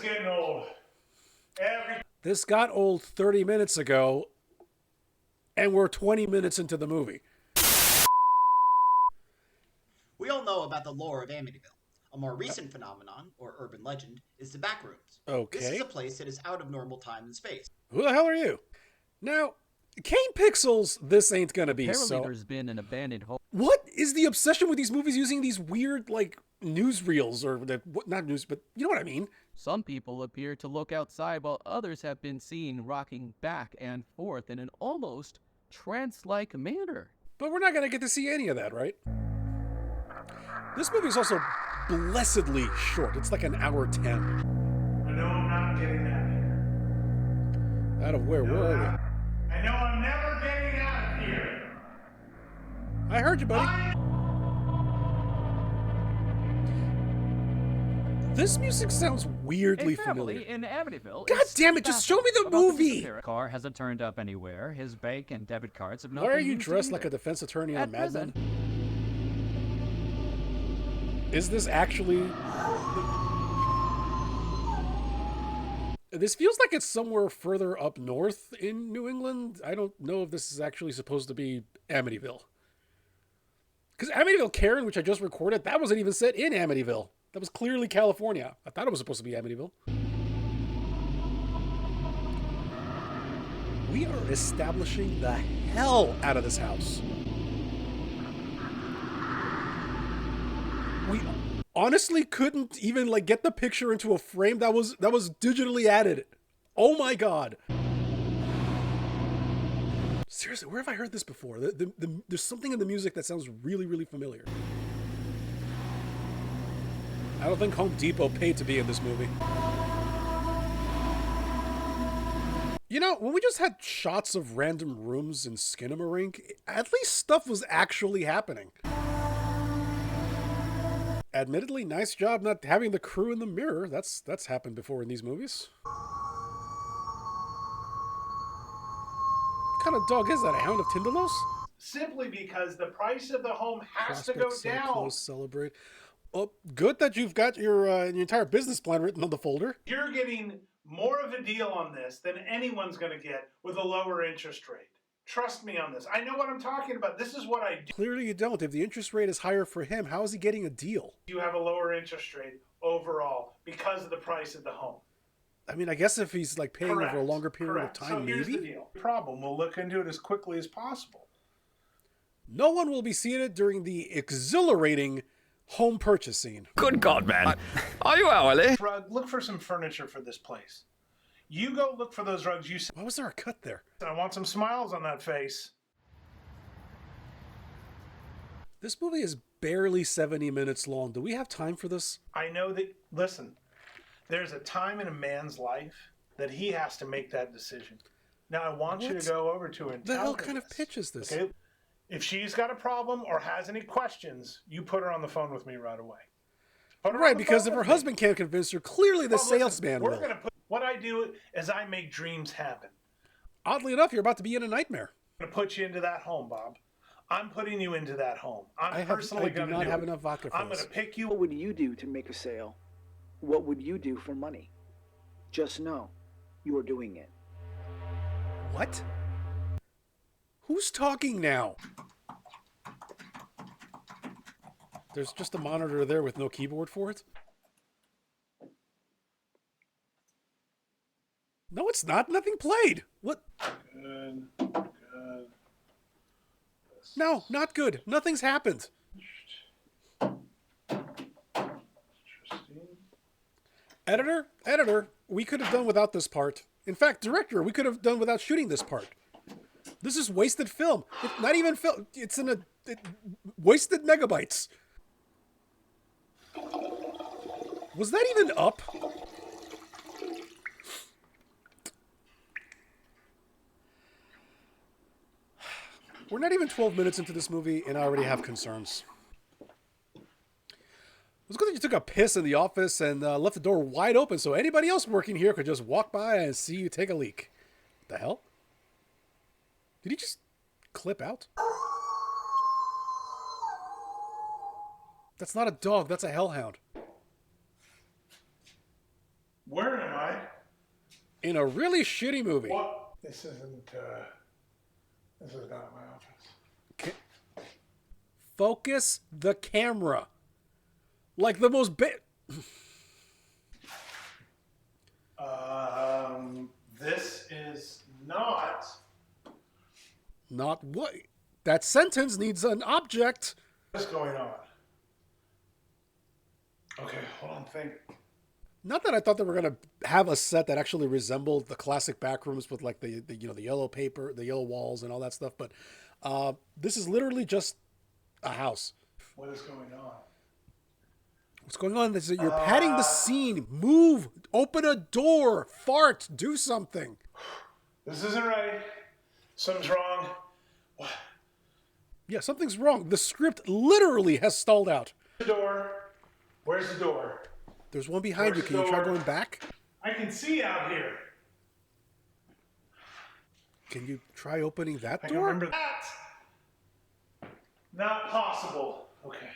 getting old. This got old 30 minutes ago, and we're 20 minutes into the movie. We all know about the lore of Amityville. A more recent phenomenon, or urban legend, is the Backrooms. Okay. This is a place that is out of normal time and space. Who the hell are you? Now, Kane Pixels, this ain't gonna be so... Apparently there's been an abandoned home. What is the obsession with these movies using these weird, like, newsreels, or, not news, but you know what I mean? Some people appear to look outside while others have been seen rocking back and forth in an almost trance-like manner. But we're not gonna get to see any of that, right? This movie is also blessedly short. It's like an hour 10. I know I'm not getting out of here. Out of where? Where are we? I know I'm never getting out of here. I heard you, buddy. This music sounds weirdly familiar. In Amityville. God damn it, just show me the movie! The car hasn't turned up anywhere. His bank and debit cards have not Why been are you used dressed either. like a defense attorney on At Mad Men? present. Is this actually... This feels like it's somewhere further up north in New England. I don't know if this is actually supposed to be Amityville. Because Amityville Karen, which I just recorded, that wasn't even set in Amityville. That was clearly California. I thought it was supposed to be Amityville. We are establishing the hell out of this house. We honestly couldn't even like get the picture into a frame that was digitally added. Oh my god. Seriously, where have I heard this before? There's something in the music that sounds really, really familiar. I don't think Home Depot paid to be in this movie. You know, when we just had shots of random rooms in Skinamarink, at least stuff was actually happening. Admittedly, nice job not having the crew in the mirror. That's happened before in these movies. What kind of dog is that? A Hound of Tindalos? Simply because the price of the home has to go Prospect down. close, celebrate. Oh, good that you've got your entire business plan written on the folder. You're getting more of a deal on this than anyone's going to get with a lower interest rate. Trust me on this. I know what I'm talking about. This is what I do. Clearly you don't. If the interest rate is higher for him, how is he getting a deal? You have a lower interest rate overall because of the price of the home. I mean, I guess if he's like paying over a longer period Correct. of time, so here's maybe? the deal. Problem. We'll look into it as quickly as possible. No one will be seeing it during the exhilarating home purchase scene. Good God, man. Are you hourly? Rug, look for some furniture for this place. You go look for those rugs you said. Why was there a cut there? I want some smiles on that face. This movie is barely 70 minutes long. Do we have time for this? I know that, listen, there's a time in a man's life that he has to make that decision. Now, I want you to go over to her and The tell hell her kind of this, pitch is this? Okay? If she's got a problem or has any questions, you put her on the phone with me right away. Put her on Right, the because phone if her with me. husband can't convince her, clearly the Well, listen, salesman we're will. gonna put, what I do is I make dreams happen. Oddly enough, you're about to be in a nightmare. I'm going to put you into that home, Bob. I'm putting you into that home. I personally do going to not do have it. enough vodka for I'm going this. to pick you. What would you do to make a sale? What would you do for money? Just know, you are doing it. What? Who's talking now? There's just a monitor there with no keyboard for it? No, it's not. Nothing played. What? Good. No, not good. Nothing's happened. Interesting. Editor, we could have done without this part. In fact, director, we could have done without shooting this part. This is wasted film. Not even film. It's in wasted megabytes. Was that even up? We're not even 12 minutes into this movie, and I already have concerns. It was good that you took a piss in the office and left the door wide open so anybody else working here could just walk by and see you take a leak. What the hell? Did he just clip out? That's not a dog, that's a hellhound. Where in in a really shitty movie. What? This is not my office. Focus the camera. Like the most This is not. Not what? That sentence needs an object. What's going on? Okay, hold on, think. Not that I thought they were gonna have a set that actually resembled the classic Backrooms with like the yellow paper, the yellow walls, and all that stuff. But this is literally just a house. What is going on? What's going on is that you're padding the scene. Move, open a door, fart, do something. This isn't right. Something's wrong. What? Yeah, something's wrong. The script literally has stalled out. The door. Where's the door? There's one behind Where's you. Can the you try door? going back? I can see out here. Can you try opening that I can door? remember that. Not possible. Okay.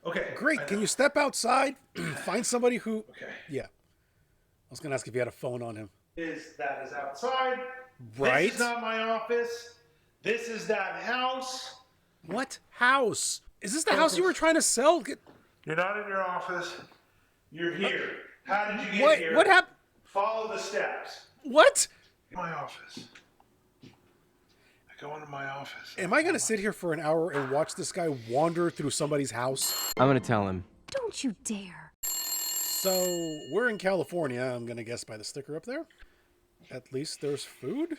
Okay. Great. Can you step outside? Find somebody who... Okay. Yeah. I was going to ask if you had a phone on him. That is outside. Right. This is not my office. This is that house. What house? Is this the house you were trying to sell? You're not in your office. You're here. How did you get here? What happened? Follow the steps. What? My office. I go into my office. Am I going to sit here for an hour and watch this guy wander through somebody's house? I'm gonna tell him. Don't you dare. So, we're in California, I'm going to guess by the sticker up there. At least there's food.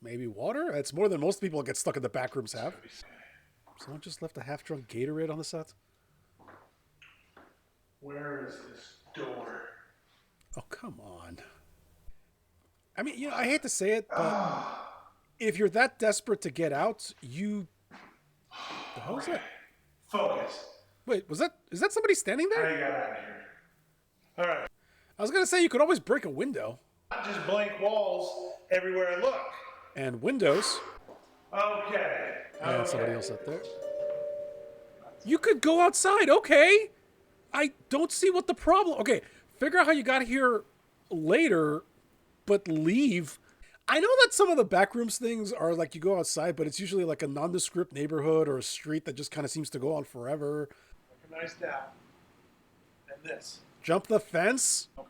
Maybe water. It's more than most people that get stuck in the back rooms have. Someone just left a half-drunk Gatorade on the set. Where is this door? Oh, come on. I mean, I hate to say it, but if you're that desperate to get out, you... The hell is that? Focus. Wait, is that somebody standing How there? you got out of here? All right. I was going to say you could always break a window. Not just blank walls everywhere I look. And windows. Okay. And somebody else up there. You could go outside, okay. I don't see what the problem... Okay, figure out how you got here later, but leave. I know that some of the Backrooms things are like you go outside, but it's usually like a nondescript neighborhood or a street that just kind of seems to go on forever. Recognize that. And this. Jump the fence? Okay.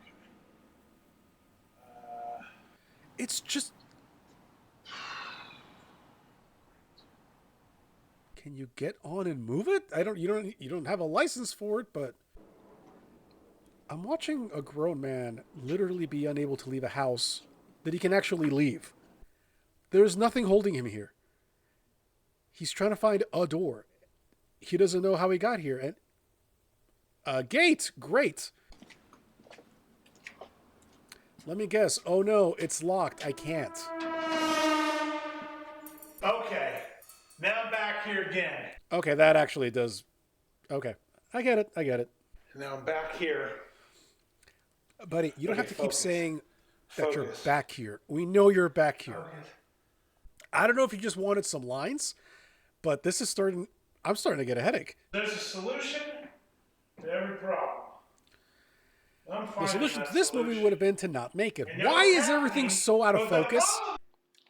It's just... Can you get on and move it? You don't have a license for it, but I'm watching a grown man literally be unable to leave a house that he can actually leave. There's nothing holding him here. He's trying to find a door. He doesn't know how he got here. And a gate, great. Let me guess. Oh no, it's locked. I can't. Okay. Now I'm back here again. Okay, that actually does. Okay, I get it. Now I'm back here. Buddy, you don't Okay, have to keep focus. saying that you're Focus. back here. We know you're back here. Focus. I don't know if you just wanted some lines, but this is starting... I'm starting to get a headache. There's a solution to every problem. I'm The finding solution that to this movie solution. would have been to not make it. And Why it's is everything happening, so out of but the focus? problem-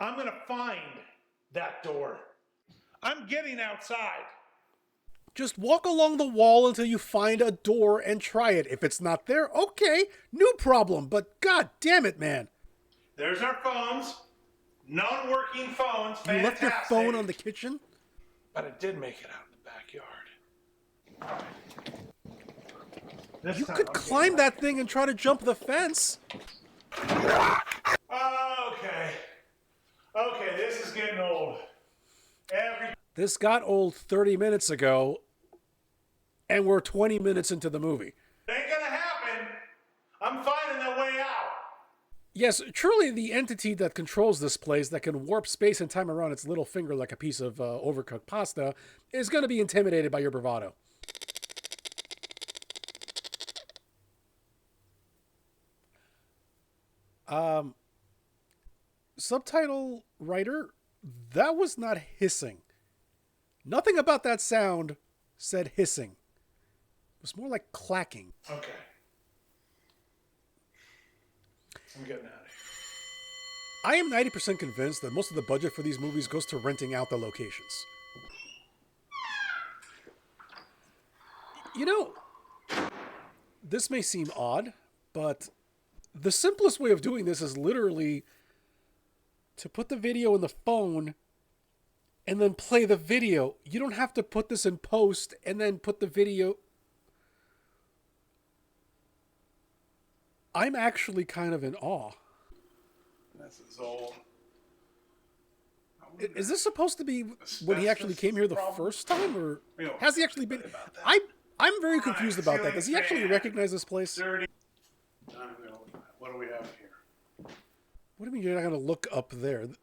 I'm going to find that door. I'm getting outside. Just walk along the wall until you find a door and try it. If it's not there, okay, no problem. But god damn it, man. There's our phones. Non-working phones. You left your Fantastic. phone on the kitchen? But I did make it out in the backyard. This You time could I'm climb that thing and try to jump the fence. Okay. Okay, this is getting old. This got old 30 minutes ago, and we're 20 minutes into the movie. It ain't gonna happen. I'm finding a way out. Yes, truly the entity that controls this place, that can warp space and time around its little finger like a piece of overcooked pasta, is going to be intimidated by your bravado. Subtitle writer, that was not hissing. Nothing about that sound said hissing. It was more like clacking. Okay. I'm getting out of here. I am 90% convinced that most of the budget for these movies goes to renting out the locations. You know, this may seem odd, but the simplest way of doing this is literally to put the video in the phone and then play the video. You don't have to put this in post and then put the video. I'm actually kind of in awe. This is old. Is this supposed to be when he actually came here the first time, or has he actually been? I'm very confused about that. Does he actually recognize this place? Dirty. What do we have here? What do you mean you're not going to look up there? And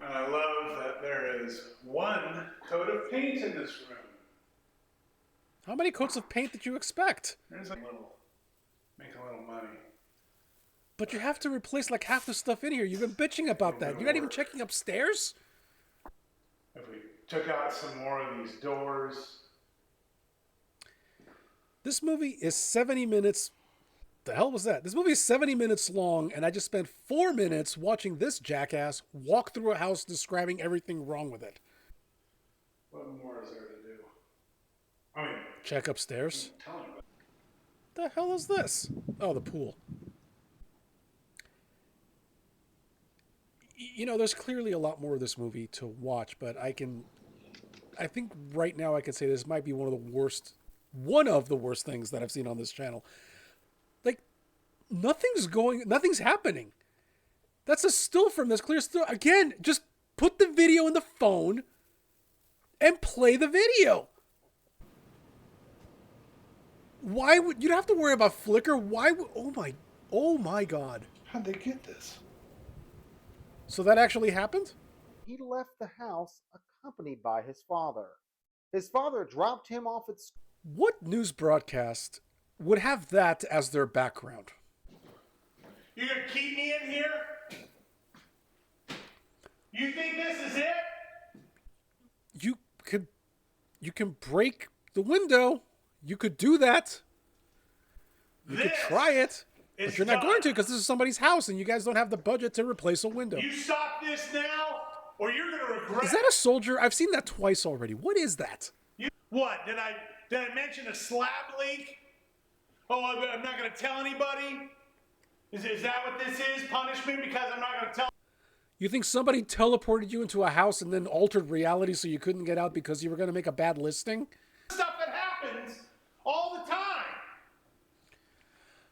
I love that there is one coat of paint in this room. How many coats of paint did you expect? There's make a little money. But you have to replace like half the stuff in here. You've been bitching about that. You're not even checking upstairs? If we took out some more of these doors. This movie is 70 minutes. The hell was that? This movie is 70 minutes long, and I just spent 4 minutes watching this jackass walk through a house describing everything wrong with it. What more is there to do? I mean, check upstairs. tell me. The hell is this? Oh, the pool. You know, there's clearly a lot more of this movie to watch, but I think right now I can say this might be one of the worst things that I've seen on this channel. Like, nothing's happening. That's a still from this clear still. Again, just put the video in the phone and play the video. Why would you don't have to worry about flicker? Why would, oh my God. How'd they get this? So that actually happened? He left the house accompanied by his father. His father dropped him off at school. What news broadcast would have that as their background? You gonna keep me in here? You think this is it? You can break the window. You could do that. You could try it. But you're not going to, because this is somebody's house and you guys don't have the budget to replace a window. You stop this now, or you're gonna regret. Is that a soldier? I've seen that twice already. What is that? What? Did I mention a slab leak? Oh, I'm not gonna tell anybody? Is that what this is? Punishment because I'm not gonna tell? You think somebody teleported you into a house and then altered reality so you couldn't get out because you were going to make a bad listing? Stuff that happens all the time.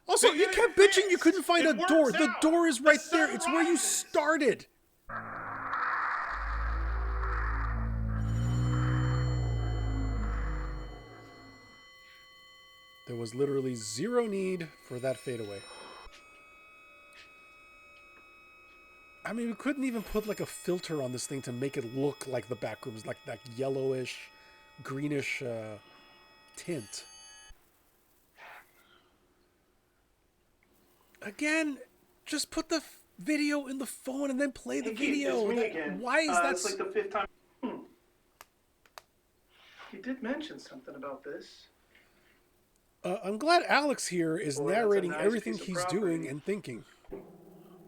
Also, you kept bitching you couldn't find a door. The door is right there. It's where you started. There was literally zero need for that fadeaway. I mean, we couldn't even put like a filter on this thing to make it look like the Backrooms, like that yellowish, greenish tint. Again, just put the video in the phone and then play the video. Why is that? It's like the 5th time. He did mention something about this. I'm glad Alex here is narrating nice everything piece of he's property. doing and thinking.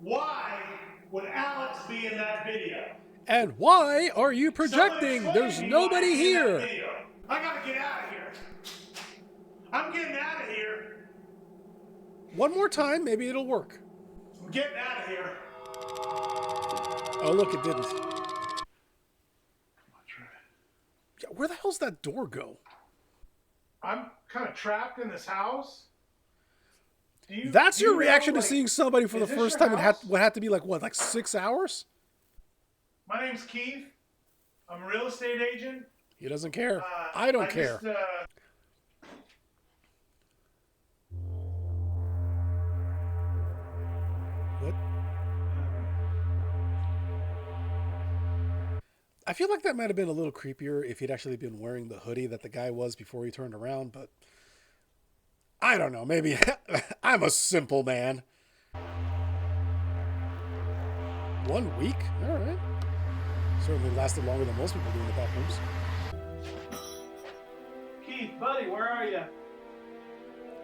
Why would Alex be in that video? And why are you projecting? There's nobody here. I gotta get out of here. I'm getting out of here. One more time, maybe it'll work. I'm getting out of here. Oh, look, it didn't. Yeah, where the hell's that door go? I'm kind of trapped in this house. That's your reaction to like, seeing somebody for the is this first your time? house? It had to be like, what, like 6 hours? My name's Keith. I'm a real estate agent. He doesn't care. I don't care. What? I feel like that might have been a little creepier if he'd actually been wearing the hoodie that the guy was before he turned around, but I don't know. Maybe I'm a simple man. 1 week? All right. Certainly lasted longer than most people do in the Backrooms. Keith, buddy, where are you?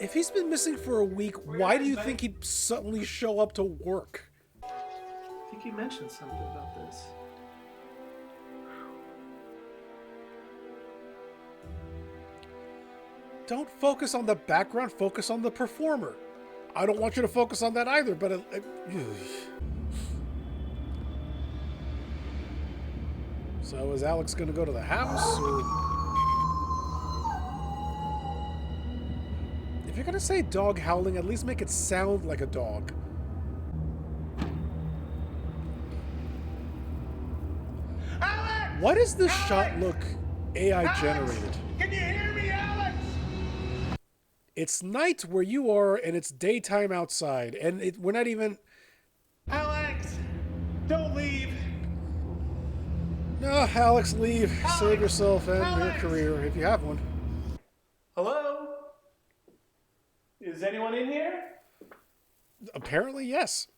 If he's been missing for a week, why do you think he'd suddenly show up to work? I think you mentioned something about this. Don't focus on the background, focus on the performer. I don't want you to focus on that either, but... So is Alex going to go to the house? Or... If you're going to say dog howling, at least make it sound like a dog. Alex! Why does this Alex! shot look AI Alex! generated? Can you hear me, Alex? It's night where you are, and it's daytime outside, and we're not even... Alex! Don't leave! No, Alex, leave. Alex! Save yourself and Alex! your career, if you have one. Hello? Is anyone in here? Apparently, yes.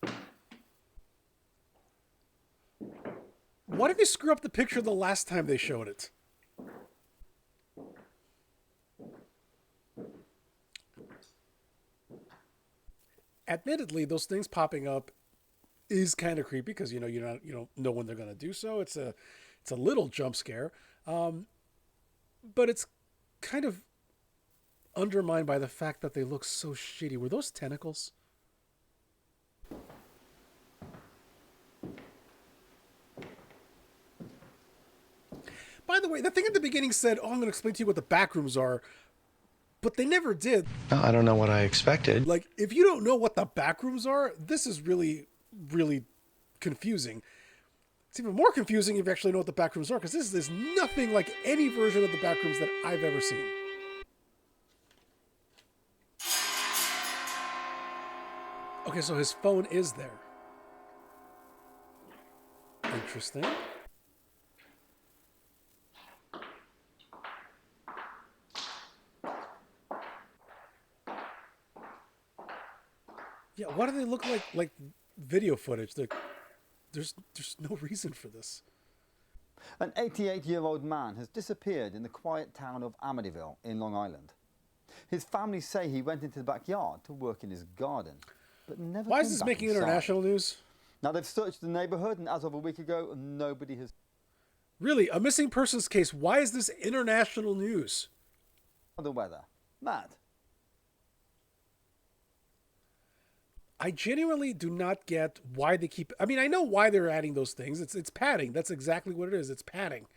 Why did they screw up the picture the last time they showed it? Admittedly, those things popping up is kind of creepy because you don't know when they're going to do so. It's a little jump scare, but it's kind of undermined by the fact that they look so shitty. Were those tentacles? By the way, the thing at the beginning said, "Oh, I'm going to explain to you what the backrooms are," but they never did. I don't know what I expected. Like, if you don't know what the backrooms are, this is really, really confusing. It's even more confusing if you actually know what the backrooms are, because this is nothing like any version of the backrooms that I've ever seen. Okay, so his phone is there. Interesting. Yeah, why do they look like video footage? There's no reason for this. An 88-year-old man has disappeared in the quiet town of Amityville in Long Island. His family say he went into the backyard to work in his garden, but never Why came is this back making inside. international news? Now, they've searched the neighborhood, and as of a week ago, nobody has... Really, a missing persons case. Why is this international news? The weather. Mad. I genuinely do not get why they keep... I mean, I know why they're adding those things. It's padding. That's exactly what it is. It's padding.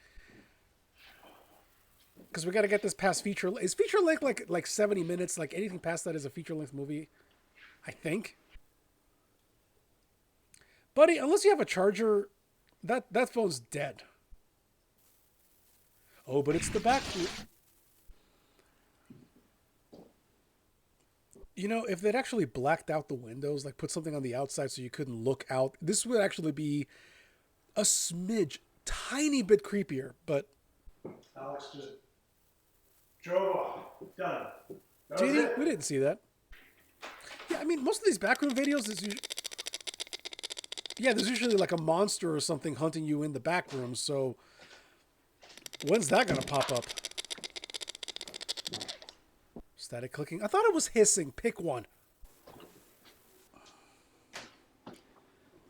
Because we got to get this past feature... Is feature length like 70 minutes? Like anything past that is a feature length movie? I think. Buddy, unless you have a charger, that phone's dead. Oh, but it's the back... You know, if they'd actually blacked out the windows, like put something on the outside so you couldn't look out, this would actually be a smidge, tiny bit creepier, but... Alex just drove off. Done. That was JD, it. we didn't see that. Yeah, I mean, most of these backroom videos is usually... Yeah, there's usually like a monster or something hunting you in the back room, so... When's that gonna pop up? Static clicking. I thought it was hissing. Pick one.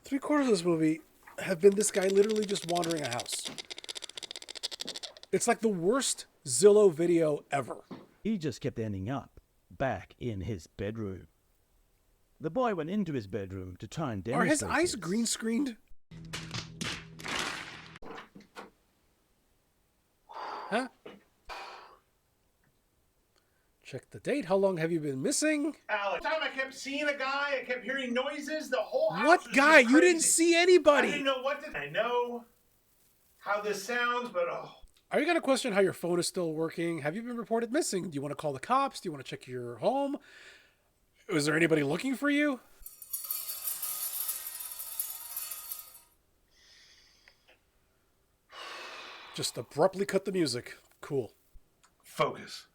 3/4 of this movie have been this guy literally just wandering a house. It's like the worst Zillow video ever. He just kept ending up back in his bedroom. The boy went into his bedroom to try and Are his demonstrate eyes this. green screened? Huh? Check the date. How long have you been missing? Alex. Time I kept seeing a guy, I kept hearing noises, the whole house What was guy? just You didn't crazy. see I anybody. didn't know what to... I know how this sounds, but oh. Are you going to question how your phone is still working? Have you been reported missing? Do you want to call the cops? Do you want to check your home? Is there anybody looking for you? Just abruptly cut the music. Cool. Focus.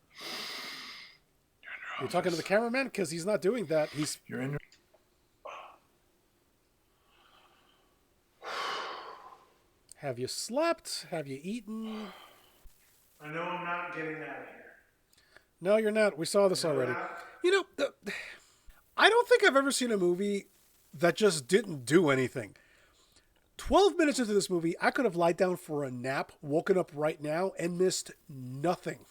You're talking to the cameraman? Because he's not doing that. You're in your... Have you slept? Have you eaten? I know I'm not getting out of here. No, you're not. We saw this already. You know, I don't think I've ever seen a movie that just didn't do anything. 12 minutes into this movie, I could have lied down for a nap, woken up right now, and missed nothing.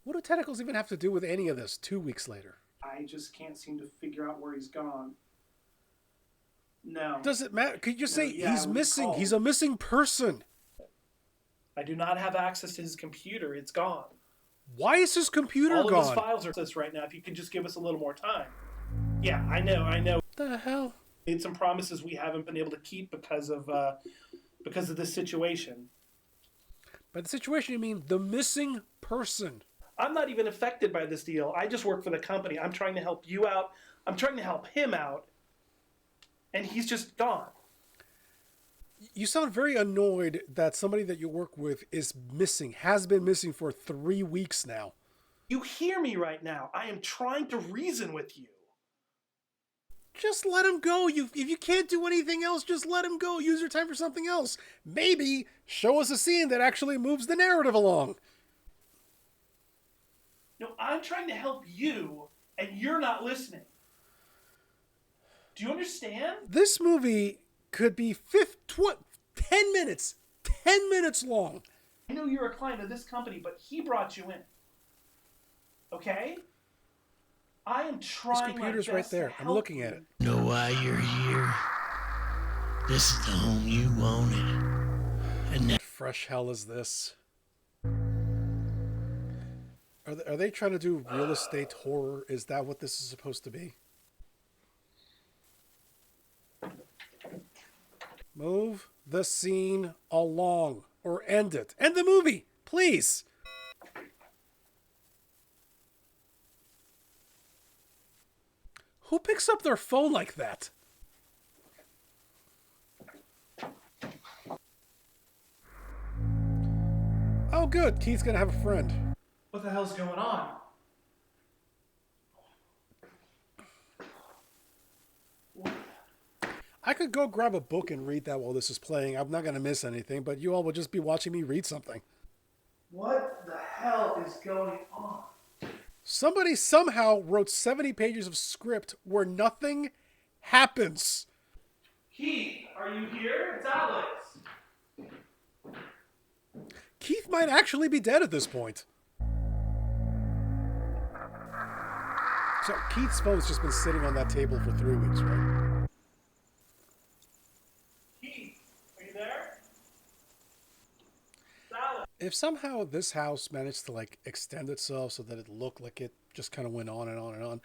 What do tentacles even have to do with any of this 2 weeks later? I just can't seem to figure out where he's gone. No. Does it matter? Could you just say yeah, he's we missing? called. He's a missing person. I do not have access to his computer. It's gone. Why is his computer All of gone? his files are this right now. If you could just give us a little more time. Yeah, I know. What the hell? Made some promises we haven't been able to keep because of this situation. By the situation, you mean the missing person. I'm not even affected by this deal. I just work for the company. I'm trying to help you out. I'm trying to help him out. And he's just gone. You sound very annoyed that somebody that you work with is missing, has been missing for 3 weeks now. You hear me right now. I am trying to reason with you. Just let him go. If you can't do anything else, just let him go. Use your time for something else. Maybe show us a scene that actually moves the narrative along. No, I'm trying to help you, and you're not listening. Do you understand? This movie could be 10 minutes. 10 minutes long. I know you're a client of this company, but he brought you in. Okay? I am trying. This computer's my right best there. to I'm help looking you. at it. Know why you're here? This is the home you wanted. And now What fresh hell is this? Are they trying to do real estate horror? Is that what this is supposed to be? Move the scene along or end it. End the movie, please. Who picks up their phone like that? Oh, good. Keith's gonna have a friend. What the hell's going on? I could go grab a book and read that while this is playing. I'm not gonna miss anything, but you all will just be watching me read something. What the hell is going on? Somebody somehow wrote 70 pages of script where nothing happens. Keith, are you here? It's Alex. Keith might actually be dead at this point. So Keith's phone's just been sitting on that table for 3 weeks, right? Keith, are you there? It's Alex. If somehow this house managed to extend itself so that it looked like it just kind of went on and on and on,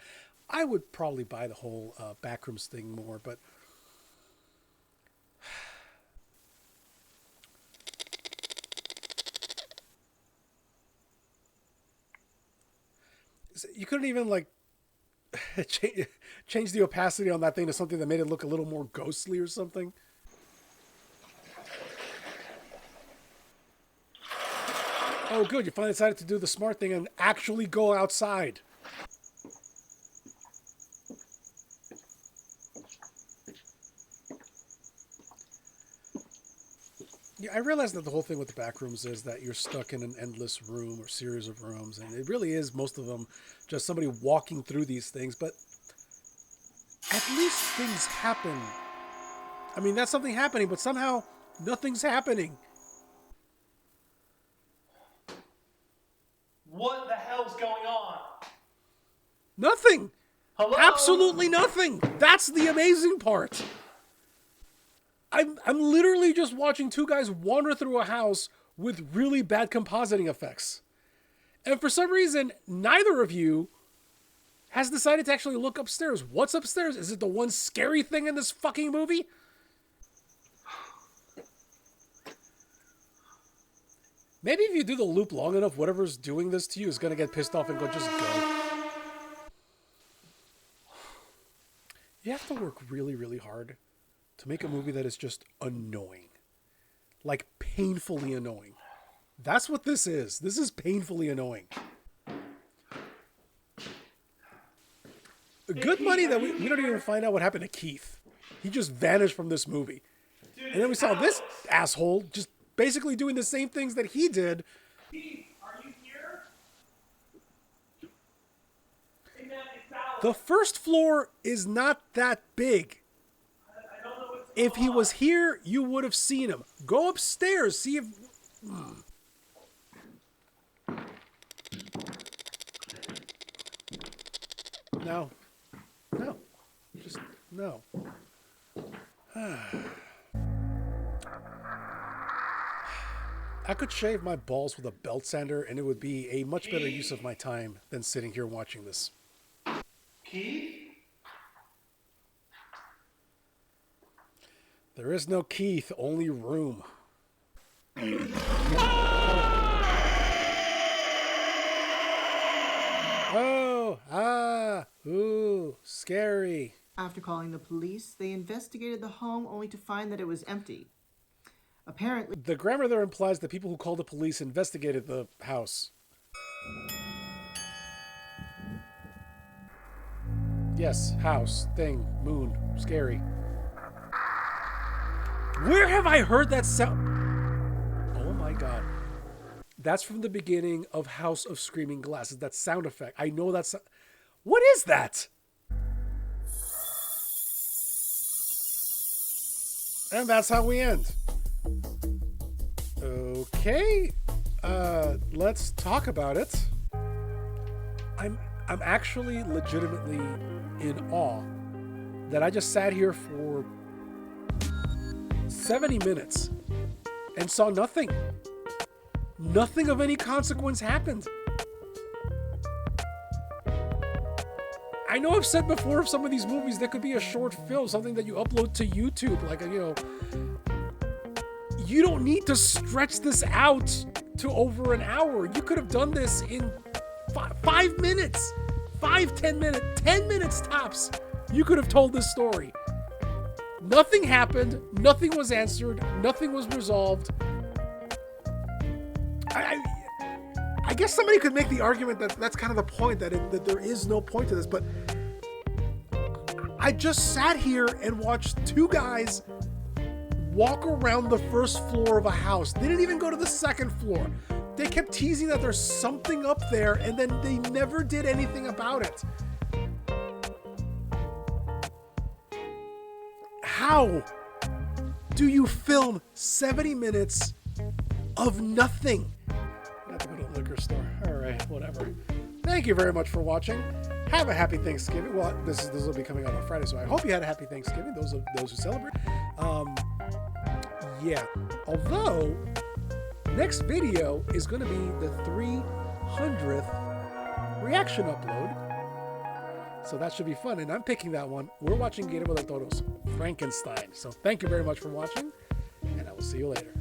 I would probably buy the whole Backrooms thing more, but you couldn't even change the opacity on that thing to something that made it look a little more ghostly or something. Oh, good. You finally decided to do the smart thing and actually go outside. Yeah, I realize that the whole thing with the Backrooms is that you're stuck in an endless room or series of rooms, and it really is, most of them, just somebody walking through these things, but at least things happen. I mean, that's something happening, but somehow nothing's happening. What the hell's going on? Nothing. Hello? Absolutely nothing. That's the amazing part. I'm literally just watching two guys wander through a house with really bad compositing effects. And for some reason, neither of you has decided to actually look upstairs. What's upstairs? Is it the one scary thing in this fucking movie? Maybe if you do the loop long enough, whatever's doing this to you is going to get pissed off and go, just go. You have to work really, really hard to make a movie that is just annoying. Like, painfully annoying. That's what this is. This is painfully annoying. Good money that we don't even find out what happened to Keith. He just vanished from this movie. Dude, And then we saw this asshole just basically doing the same things that he did. Keith, are you here? Hey, man, it's Alex. The first floor is not that big. I don't know what's If he was here, you would have seen him. Go upstairs, see if... No. No. Just no. I could shave my balls with a belt sander, and it would be a much better use of my time than sitting here watching this. Keith? There is no Keith, only room. Oh, ooh, scary. After calling the police, they investigated the home only to find that it was empty. Apparently, The grammar there implies that people who called the police investigated the house. Yes, house, thing, moon, scary. Where have I heard that sound? Oh my god. That's from the beginning of House of Screaming Glasses. That sound effect. I know that's... What is that? And that's how we end. Okay. Let's talk about it. I'm actually legitimately in awe that I just sat here for 70 minutes and saw nothing. Nothing of any consequence happened. I know I've said before of some of these movies, there could be a short film, something that you upload to YouTube, like, you know, you don't need to stretch this out to over an hour. You could have done this in 5 minutes, 10 minutes, 10 minutes tops. You could have told this story. Nothing happened. Nothing was answered. Nothing was resolved. I guess somebody could make the argument that that's kind of the point, that there is no point to this, but I just sat here and watched two guys walk around the first floor of a house. They didn't even go to the second floor. They kept teasing that there's something up there, and then they never did anything about it. How do you film 70 minutes of nothing? I have to go to the liquor store. All right, whatever. Thank you very much for watching. Have a happy Thanksgiving. Well, this will be coming out on Friday, so I hope you had a happy Thanksgiving. Those who celebrate. Yeah. Although next video is going to be the 300th reaction upload, so that should be fun. And I'm picking that one. We're watching Guillermo del Toro's Frankenstein. So thank you very much for watching, and I will see you later.